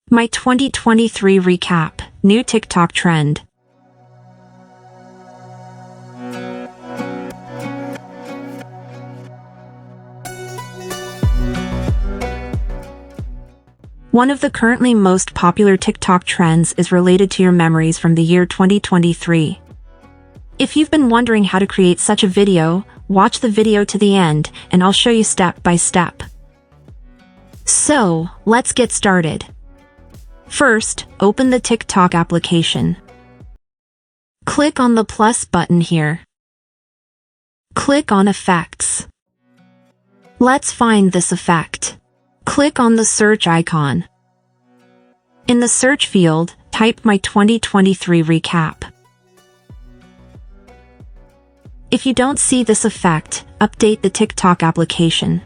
My 2023 recap, new TikTok trend. One of the currently most popular TikTok trends is related to your memories from the year 2023. If you've been wondering how to create such a video, watch the video to the end and I'll show you step by step. So, let's get started. First, open the TikTok application. Click on the plus button here. Click on Effects. Let's find this effect. Click on the search icon. In the search field, type My 2023 Recap. If you don't see this effect, update the TikTok application.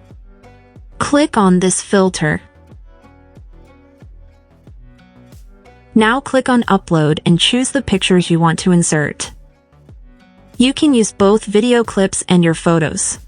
Click on this filter. Now click on Upload and choose the pictures you want to insert. You can use both video clips and your photos.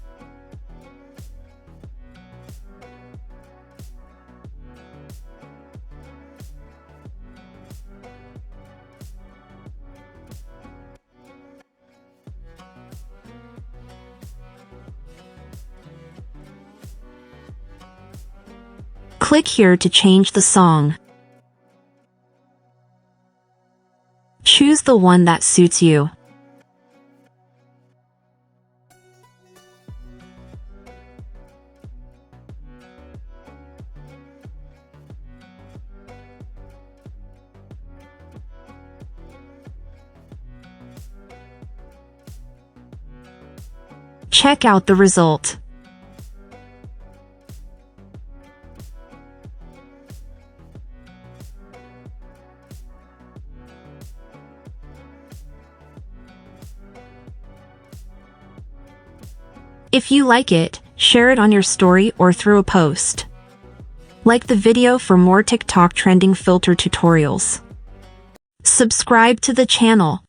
Click here to change the song. Choose the one that suits you. Check out the result. If you like it, share it on your story or through a post. Like the video for more TikTok trending filter tutorials. Subscribe to the channel.